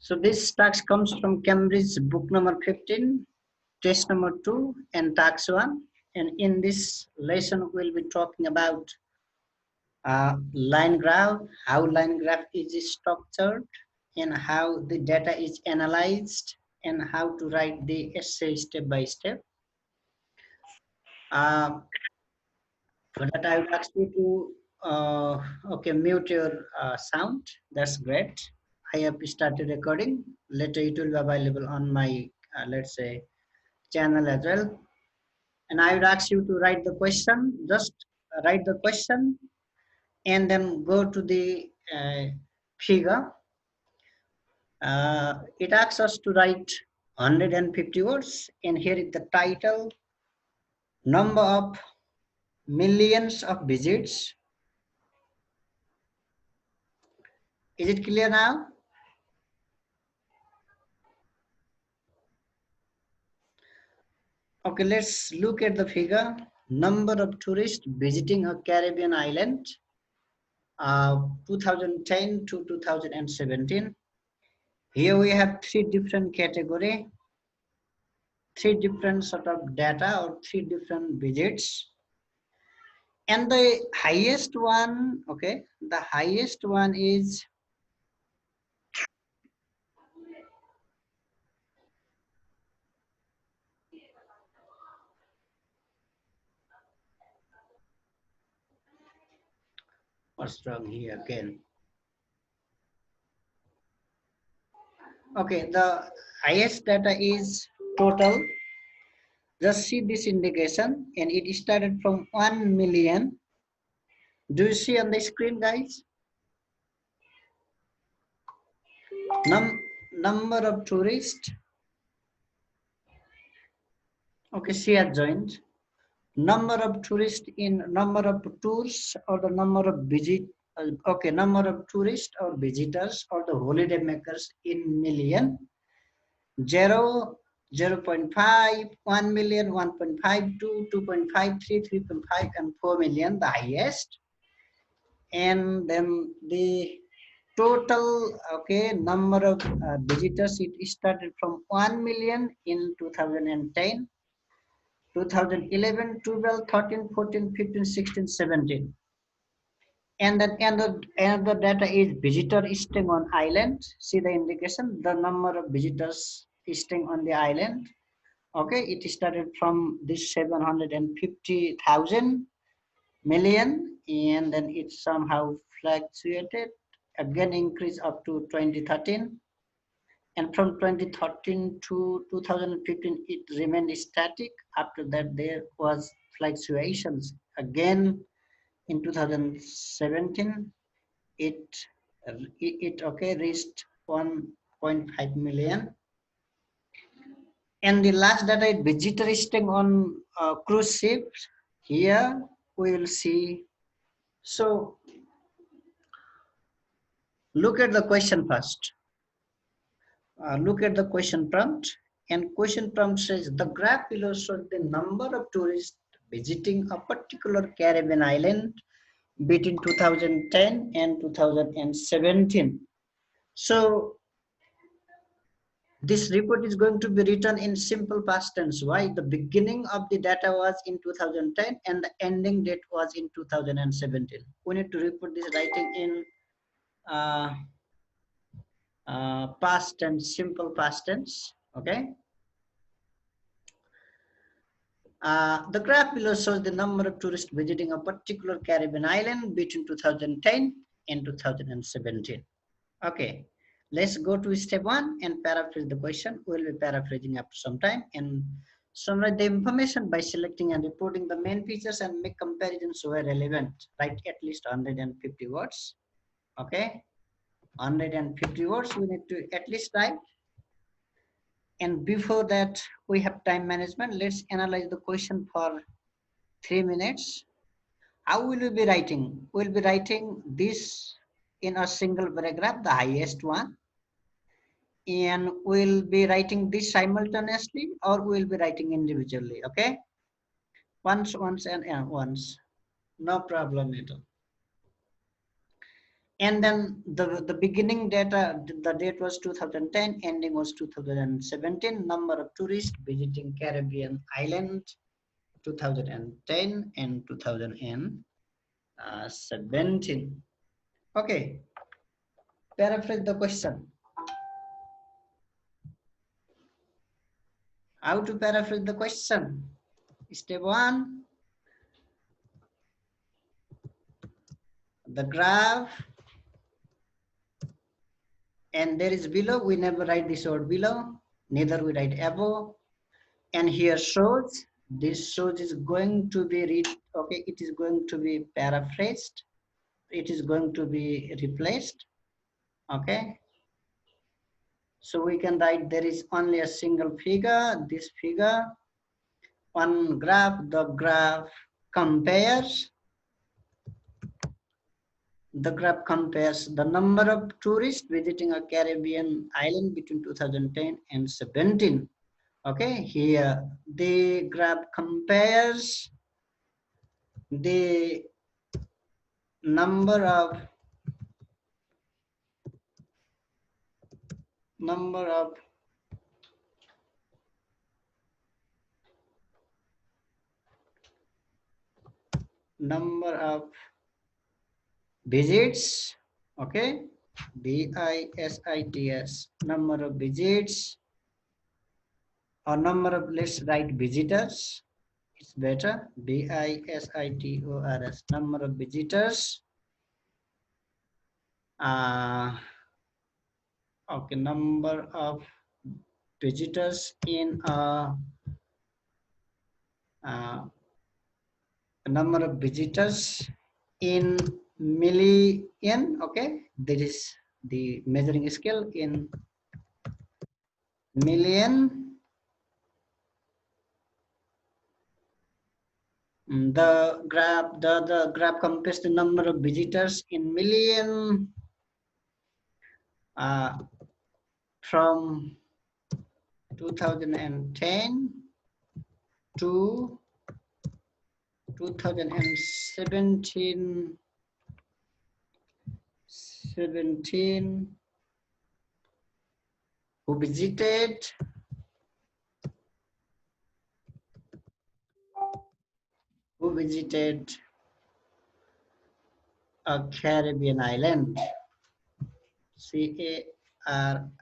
So this task comes from Cambridge book number 15, test number 2 and task 1. And in this lesson, we'll be talking about line graph, how line graph is structured, and how the data is analyzed, and how to write the essay step by step. For that, I would ask you to okay, mute your sound. That's great. I have started recording. Later, it will be available on my let's say channel as well. And I would ask you to write the question. Just write the question, and then go to the figure. It asks us to write 150 words, and here is the title: number of millions of visits. Is it clear now? Okay, let's look at the figure. Number of tourists visiting a Caribbean island, 2010 to 2017. Here we have three different categories, three different sort of data or three different visits. And the highest one, okay, the highest one is what's wrong here again? Okay, the highest data is total. Just see this indication, and it started from 1 million. Do you see on the screen, guys? Number of tourists. Okay, she has joined. Number of tourists in number of tours or the number of visit. Okay, number of tourists or visitors or the holiday makers in million. 0, 0.5, 1 million, 1.52, 2.53, 3.5, and 4 million, the highest. And then the total, okay, number of visitors, it started from 1 million in 2010, 2011, 12, 13, 14, 15, 16, 17. And then another data is visitor staying on island. See the indication, the number of visitors staying on the island. Okay, it started from this 750,000 million, and then it somehow fluctuated, again increased up to 2013. And from 2013 to 2015, it remained static. After that, there was fluctuations. Again, in 2017, it okay reached 1.5 million. And the last data is visitor staying on cruise ships. Here we will see. So look at the question first. Look at the question prompt. And question prompt says the graph below shows the number of tourists visiting a particular Caribbean island between 2010 and 2017. So this report is going to be written in simple past tense. Why? The beginning of the data was in 2010 and the ending date was in 2017. We need to report this writing in past tense, simple past tense. Okay. The graph below shows the number of tourists visiting a particular Caribbean island between 2010 and 2017. Okay. Let's go to step 1 and paraphrase the question. We'll be paraphrasing after some time and summarize the information by selecting and reporting the main features and make comparisons where relevant. Write at least 150 words. Okay, 150 words we need to at least write. And before that, we have time management. Let's analyze the question for 3 minutes. How will we be writing? We'll be writing this in a single paragraph, the highest one. And we'll be writing this simultaneously or we'll be writing individually. Okay, once and once, no problem at all. And then the beginning data, the date was 2010, ending was 2017. Number of tourists visiting Caribbean island 2010 and 2017. Okay, paraphrase the question. How to paraphrase the question? Step 1, the graph, and there is below. We never write this word below, neither we write above. And here shows, this shows is going to be read, okay, it is going to be paraphrased, it is going to be replaced, okay. So we can write there is only a single figure, this figure, one graph, the graph compares, the number of tourists visiting a Caribbean island between 2010 and 17. Okay, here the graph compares the number of visits, okay, visits, number of visits, or number of, let's write visitors, it's better, visitors, number of visitors, okay, number of visitors in number of visitors in million, okay, that is the measuring scale in million. The graph compares the number of visitors in million from 2010 to 2017 who visited a Caribbean island,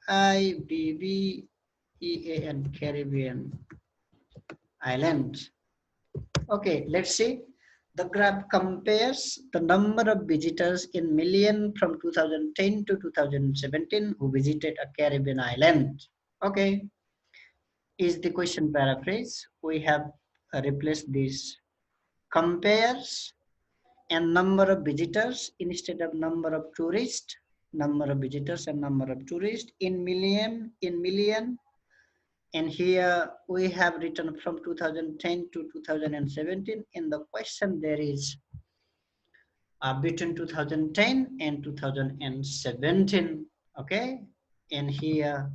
Caribbean, Caribbean island. Okay, let's see. The graph compares the number of visitors in million from 2010 to 2017 who visited a Caribbean island. Okay, is the question paraphrase. We have replaced this compares and number of visitors instead of number of tourists, number of visitors and number of tourists in million, and here we have written from 2010 to 2017. In the question there is between 2010 and 2017, okay, and here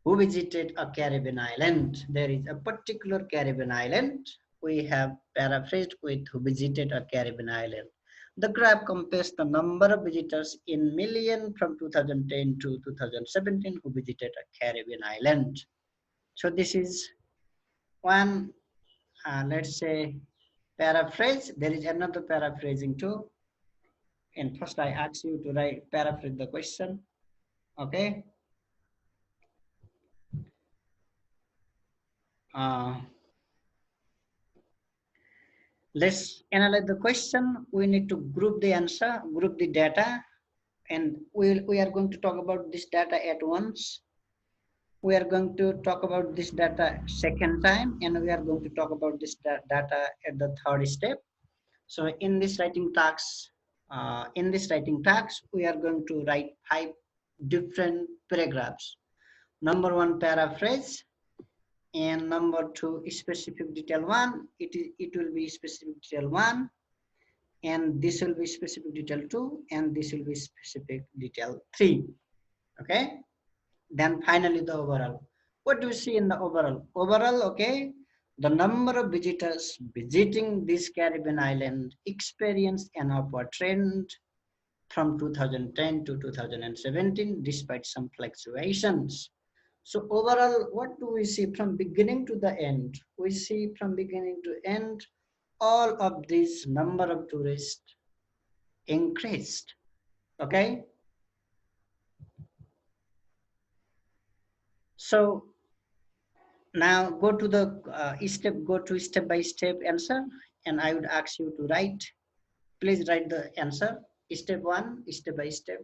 who visited a Caribbean island. There is a particular Caribbean island. We have paraphrased with who visited a Caribbean island. The graph compares the number of visitors in million from 2010 to 2017 who visited a Caribbean island. So this is one, let's say, paraphrase. There is another paraphrasing too. And first I ask you to write, paraphrase the question, okay? Let's analyze the question. We need to group the answer, group the data, and we are going to talk about this data at once. We are going to talk about this data second time, and we are going to talk about this data at the third step. So in this writing task, we are going to write 5 different paragraphs. Number 1, paraphrase, and number 2, specific detail 1. It will be specific detail 1, and this will be specific detail 2, and this will be specific detail 3. Okay, then finally the overall. What do we see in the overall? Okay, the number of visitors visiting this Caribbean island experienced an upward trend from 2010 to 2017 despite some fluctuations. So overall, what do we see from beginning to the end? We see from beginning to end, all of these number of tourists increased. Okay. So now go to step by step answer, and I would ask you to write. Please write the answer. Step one, step by step.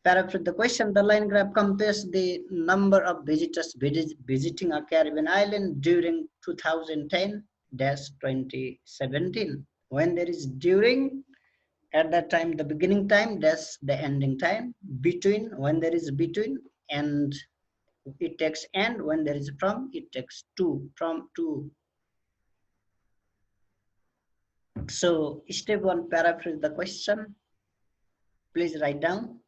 Paraphrase the question. The line graph compares the number of visitors visiting a Caribbean island during 2010-2017. When there is during, at that time, the beginning time, that's the ending time. Between, when there is between, and it takes and. When there is from, it takes to, from to. So step one, paraphrase the question. Please write down.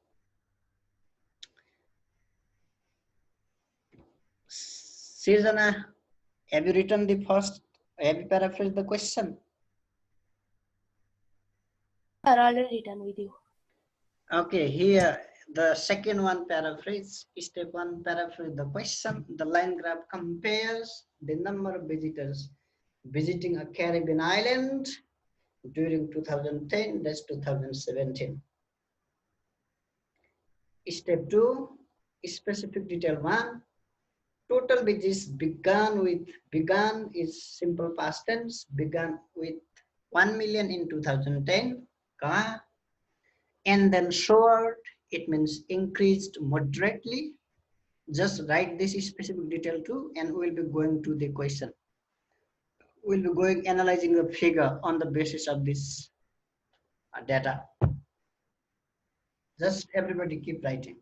Sirjana, have you written the first? Have you paraphrased the question? Are already done with you. Okay, here the second one, paraphrase. Step one, paraphrase the question. The line graph compares the number of visitors visiting a Caribbean island during 2010-2017. Step two, specific detail one. Total visits began is simple past tense, began with 1 million in 2010, and then short, it means increased moderately. Just write this specific detail too, and we'll be going to the question. We'll be going analyzing the figure on the basis of this data. Just everybody keep writing.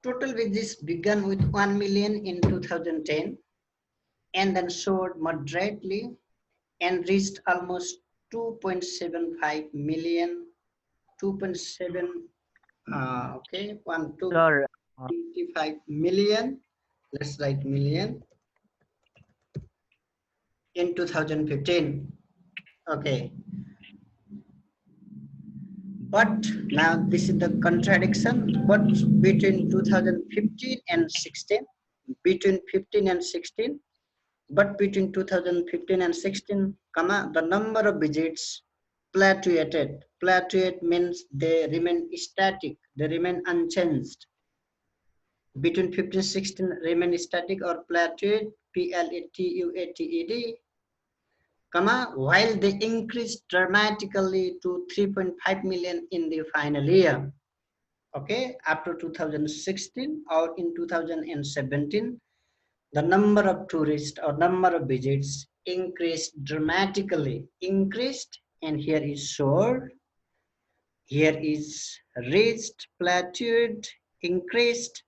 Total visits began with 1 million in 2010 and then soared moderately and reached almost 2.75 million, 2.7, okay, 1.25 million, let's write million, in 2015. Okay. But now this is the contradiction, but between 2015 and 16, between 15 and 16, but between 2015 and 16, the number of visits plateaued. Plateaued means they remain static, they remain unchanged. Between 15 and 16 remain static or plateaued, P-L-A-T-U-A-T-E-D, while they increased dramatically to 3.5 million in the final year. Okay, after 2016 or in 2017, the number of tourists or number of visits increased dramatically, and here is soared, here is reached, plateaued, increased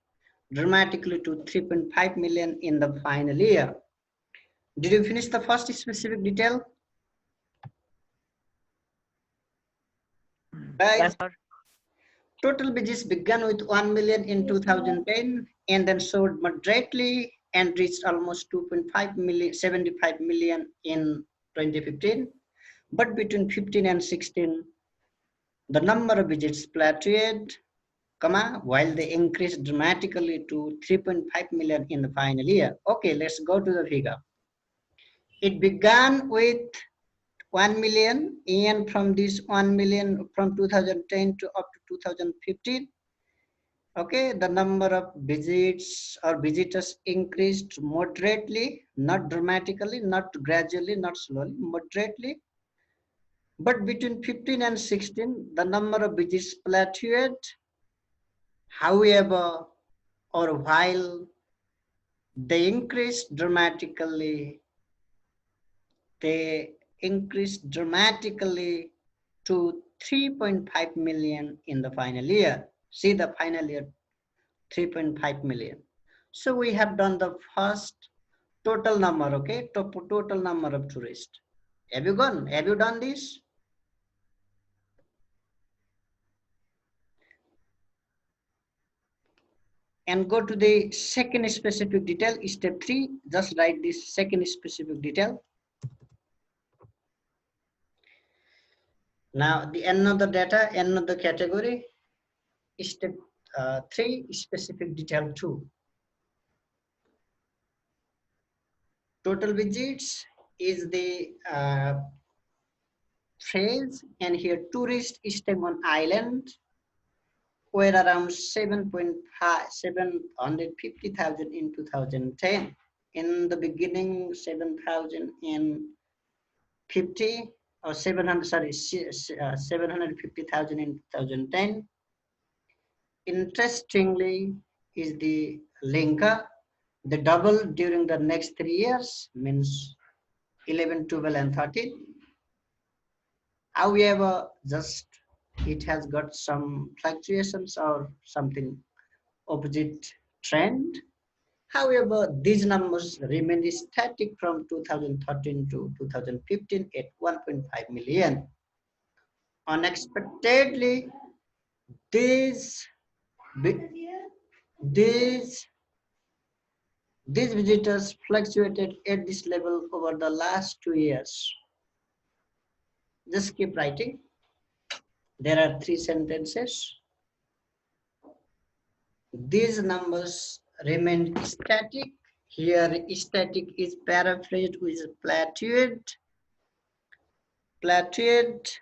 dramatically to 3.5 million in the final year. Did you finish the first specific detail? Guys, Yes, sir. total visits began with 1 million in 2010 and then soared moderately and reached almost 2.5 million, 75 million in 2015. But between 15 and 16, the number of visits plateaued, while they increased dramatically to 3.5 million in the final year. Okay, let's go to the figure. It began with 1 million, and from this 1 million from 2010 to up to 2015, okay, the number of visits or visitors increased moderately, not dramatically, not gradually, not slowly, moderately. But between 15 and 16, the number of visits plateaued. However, or while they increased dramatically, they increased dramatically to 3.5 million in the final year. See the final year, 3.5 million. So we have done the first total number, okay? Total number of tourists. Have you gone? Have you done this? And go to the second specific detail, step 3. Just write this second specific detail. Now the another data, another category, step 3, specific detail 2. Total visits is the phrase, and here tourist stay on island were around 750,000 in 2010. In the beginning, 7,050 or 700, sorry, 750,000 in 2010. Interestingly, is the linker. The double during the next 3 years means 11, 12, and 13. However, just it has got some fluctuations or something opposite trend. However, these numbers remain static from 2013 to 2015 at 1.5 million. Unexpectedly, these these these visitors fluctuated at this level over the last 2 years. Just keep writing. There are 3 sentences. These numbers remain static. Here, static is paraphrased with plateaued. Plateaued.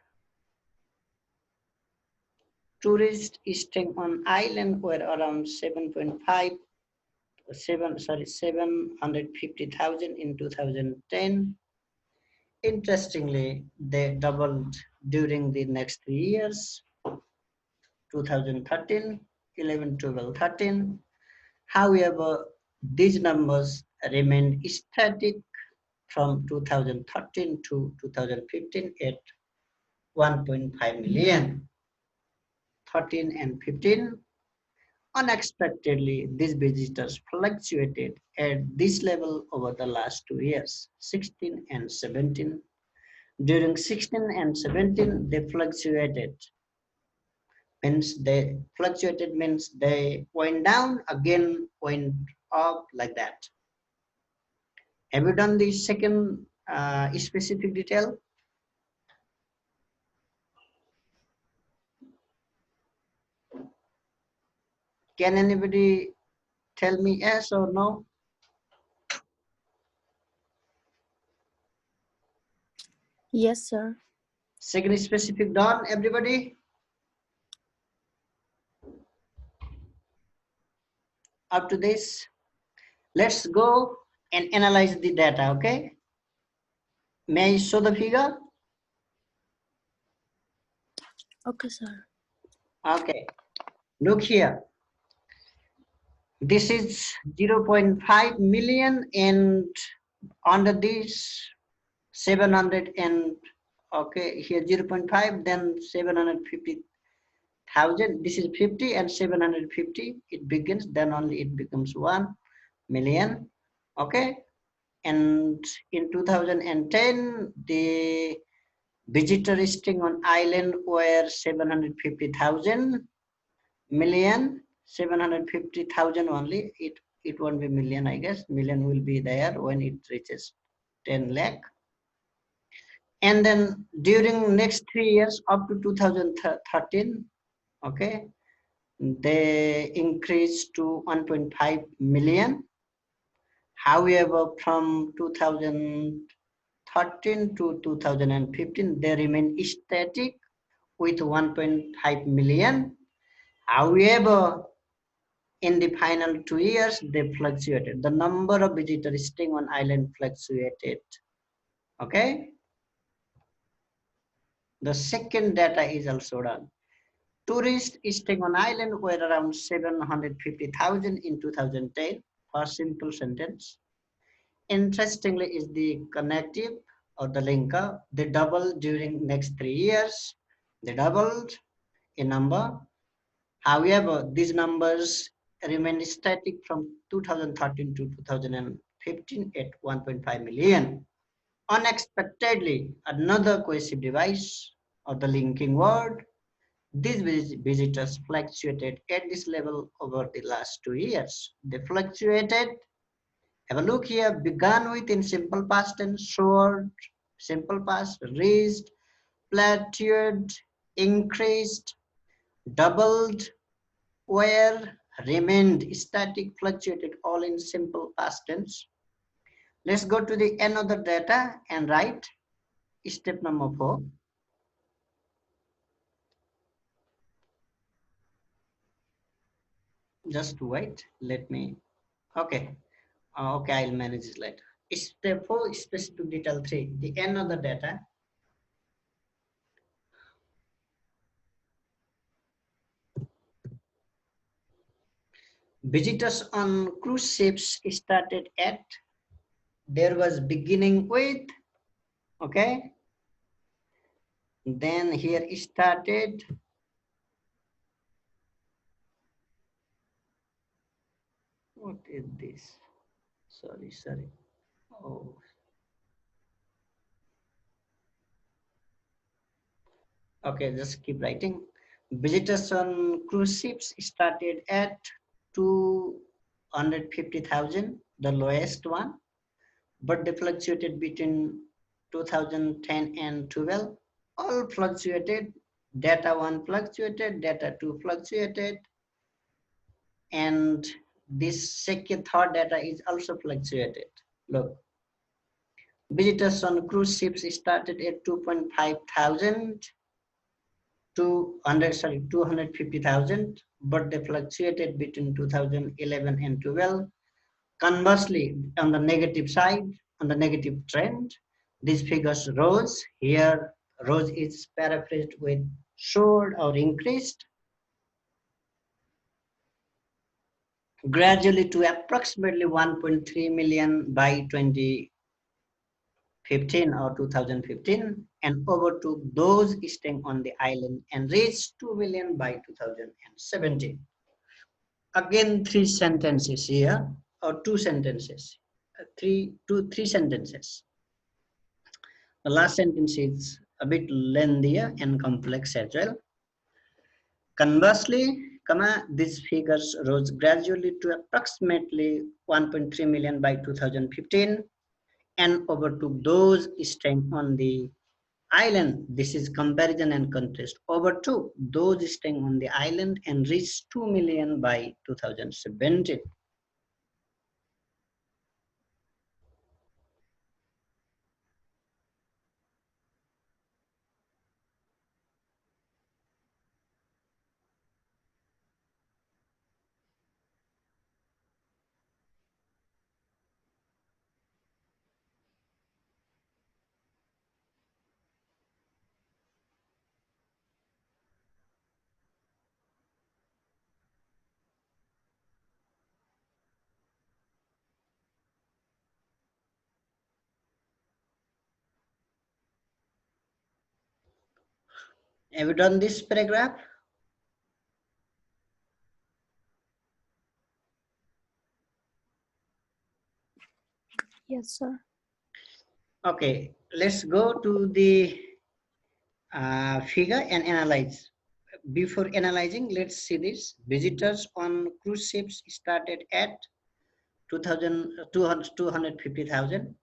Tourists staying on island were around 750,000 in 2010. Interestingly, they doubled during the next 3 years, 2013, 11, 12, 13. However, these numbers remained static from 2013 to 2015 at 1.5 million. 13 and 15. Unexpectedly, these visitors fluctuated at this level over the last 2 years, 16 and 17. During 16 and 17, they fluctuated. Means they went down, again went up, like that. Have you done the second specific detail? Can anybody tell me yes or no? Yes, sir. Second specific done, everybody? Up to this? Let's go and analyze the data, okay? May I show the figure? Okay, sir. Okay, look here. This is 0.5 million, and under this 700 and okay, here 0.5, then 750,000. This is 50 and 750. It begins, then only it becomes 1 million. Okay, and in 2010, the visitor staying on island were 750,000 million. 750,000 only. It won't be million, I guess. Million will be there when it reaches 10 lakh. And then during next 3 years up to 2013, okay, they increased to 1.5 million. However, from 2013 to 2015, they remain static with 1.5 million. However, in the final 2 years, they fluctuated. The number of visitors staying on island fluctuated. Okay? The second data is also done. Tourists staying on island were around 750,000 in 2010 for a simple sentence. Interestingly is the connective or the linker. They doubled during next 3 years. They doubled in number. However, these numbers remained static from 2013 to 2015 at 1.5 million. Unexpectedly, another cohesive device or the linking word. These visitors fluctuated at this level over the last 2 years. They fluctuated. Have a look here. Began with in simple past tense, soared, simple past, raised, plateaued, increased, doubled, were, remained, static, fluctuated, all in simple past tense. Let's go to the another data and write step number 4. Just wait. Let me. Okay. Okay, I'll manage it later. Step 4, specific detail 3. The another data. Visitors on cruise ships started at, there was beginning with, okay. Then here started, what is this? Sorry. Oh, okay, just keep writing. Visitors on cruise ships started at 250,000, the lowest one, but they fluctuated between 2010 and 12. All fluctuated. Data 1 fluctuated, data 2 fluctuated, and this second third data is also fluctuated. Look, visitors on cruise ships started at 2.5 thousand 250,000, but they fluctuated between 2011 and 12. Conversely, on the negative side, on the negative trend, these figures rose. Here, rose is paraphrased with soared or increased gradually to approximately 1.3 million by 2015 or 2015, and overtook those staying on the island and reached 2 million by 2017. Again, three sentences here, or two sentences, three sentences. The last sentence is a bit lengthier and complex as well. Conversely, these figures rose gradually to approximately 1.3 million by 2015 and overtook those staying on the island. This is comparison and contrast. Overtook those staying on the island and reached 2 million by 2017. Have you done this paragraph? Yes, sir. Okay, let's go to the figure and analyze. Before analyzing, let's see this. Visitors on cruise ships started at 250,000,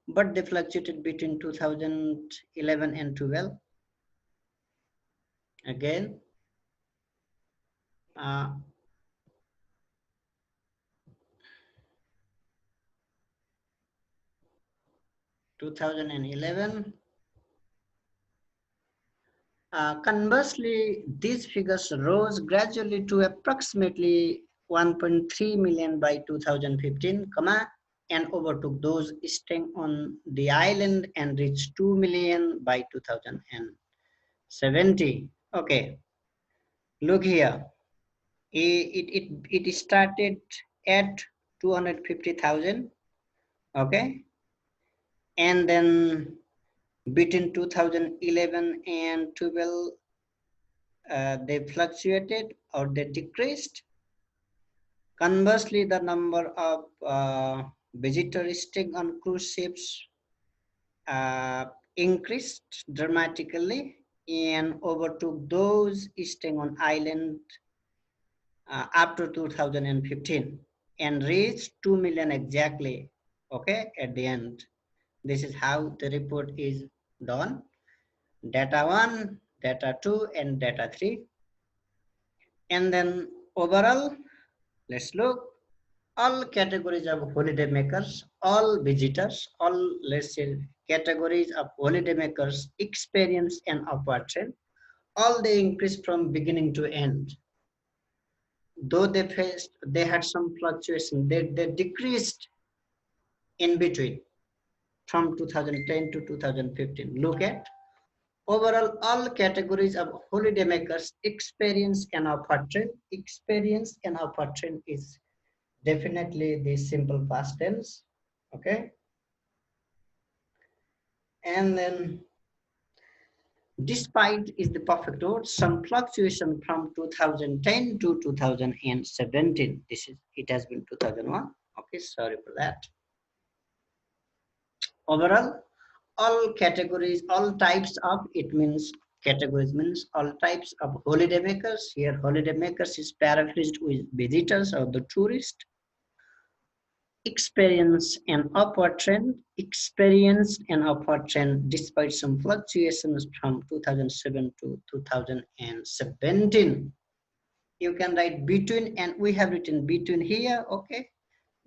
but they fluctuated between 2011 and 12. Again, uh, 2011. Conversely, these figures rose gradually to approximately 1.3 million by 2015, and overtook those staying on the island and reached 2 million by 2017. 70. Okay, look here. It started at 250,000. Okay, and then between 2011 and 12, they fluctuated or they decreased. Conversely, the number of visitors staying on cruise ships uh, increased dramatically and overtook those staying on island after 2015 and reached 2 million exactly. Okay, at the end, this is how the report is done. Data 1, data 2, and data 3. And then overall, let's look. All categories of holiday makers, all visitors, all, let's say, categories of holiday makers experience an upward trend. All they increase from beginning to end. Though they had some fluctuation, they decreased in between from 2010 to 2015. Look at overall, all categories of holiday makers experience an upward trend. Experience an upward trend is definitely the simple past tense. Okay, and then despite is the perfect word. Some fluctuation from 2010 to 2017. This is, it has been 2001. Okay, sorry for that. Overall, all categories, all types of, it means categories means all types of holiday makers. Here holiday makers is paraphrased with visitors or the tourist. Experienced an upward trend despite some fluctuations from 2007 to 2017. You can write between, and we have written between here. Okay,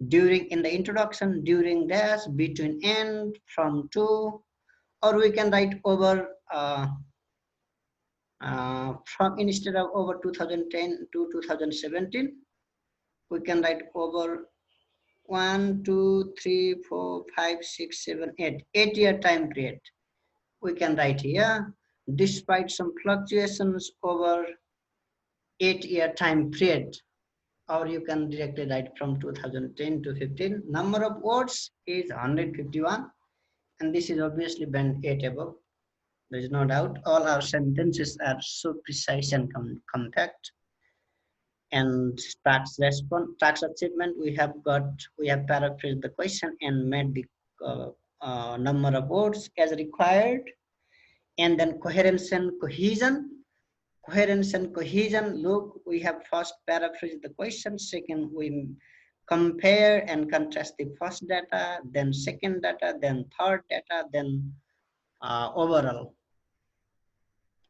during, in the introduction, during dash, between, and, from, to, or we can write over from, instead of over 2010 to 2017, we can write over 1, 2, 3, 4, 5, 6, 7, 8. 8-year time period. We can write here, despite some fluctuations over 8-year time period. Or you can directly write from 2010 to 15. Number of words is 151. And this is obviously band 8 above. There is no doubt. All our sentences are so precise and compact. And tax achievement, we have paraphrased the question and made the number of words as required. And then coherence and cohesion. Coherence and cohesion, look, we have first paraphrased the question. Second, we compare and contrast the first data, then second data, then third data, then overall.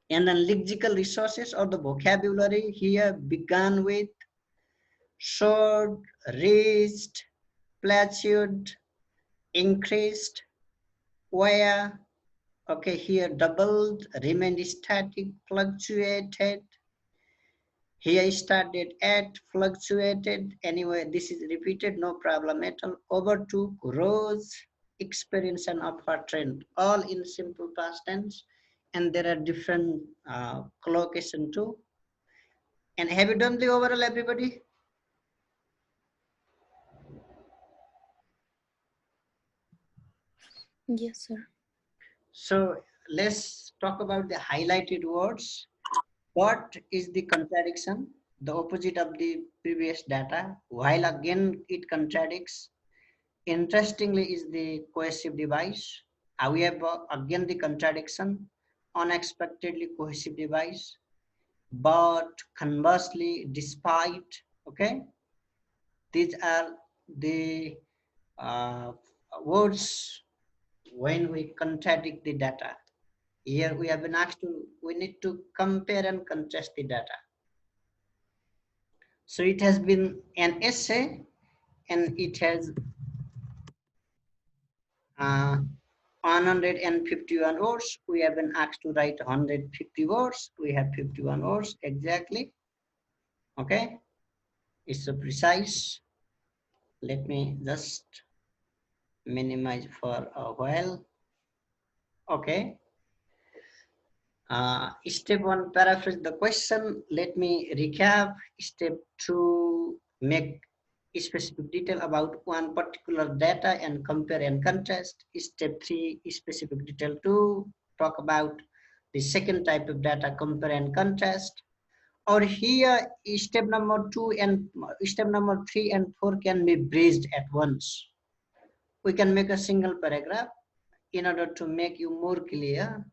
And then lexical resources or the vocabulary here began with soared, raised, plateaued, increased, where, okay, here doubled, remained static, fluctuated. Here started at, fluctuated. Anyway, this is repeated, no problem at all. Overtook, rose, experience an upward trend, all in simple past tense. And there are different collocation too. And have you done the overall, everybody? Yes, sir. So let's talk about the highlighted words. What is the contradiction? The opposite of the previous data, while again it contradicts. Interestingly is the cohesive device. However, again the contradiction, unexpectedly cohesive device. But conversely, despite, okay, these are the uh, words when we contradict the data. Here we have been asked to, we need to compare and contrast the data. So it has been an essay and it has 151 words. We have been asked to write 150 words. We have 51 words exactly. Okay, it's so precise. Let me just minimize for a while. Okay. Step 1, paraphrase the question. Let me recap. Step 2, make specific detail about one particular data and compare and contrast. Step 3, specific detail 2, talk about the second type of data, compare and contrast. Or here, step number 3 and 4 can be bridged at once. We can make a single paragraph. In order to make you more clear,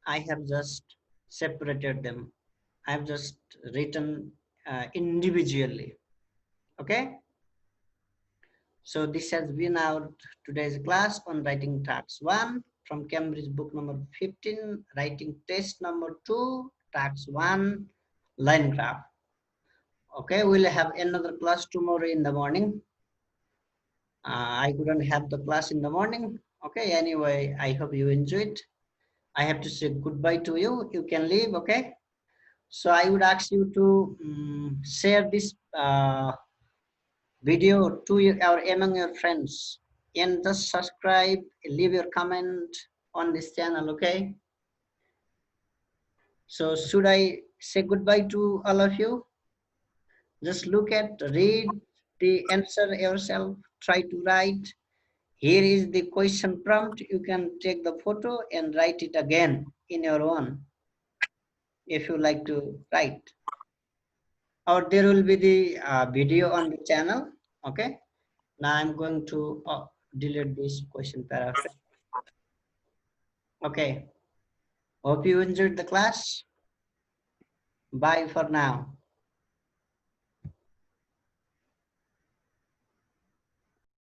I have just separated them. I have just written individually. Okay. So this has been our today's class on writing tax 1 from Cambridge book number 15, writing test number 2, tax 1, line graph. Okay, we'll have another class tomorrow in the morning. I couldn't have the class in the morning. Okay, anyway, I hope you enjoyed. I have to say goodbye to you. You can leave, okay? So I would ask you to share this video to you or among your friends, and just subscribe, leave your comment on this channel, okay? So should I say goodbye to all of you? Just look at, read the answer yourself, try to write. Here is the question prompt. You can take the photo and write it again in your own if you like to write. Or there will be the video on the channel, okay? Now I'm going to delete this question paraphrase. Okay. Hope you enjoyed the class. Bye for now.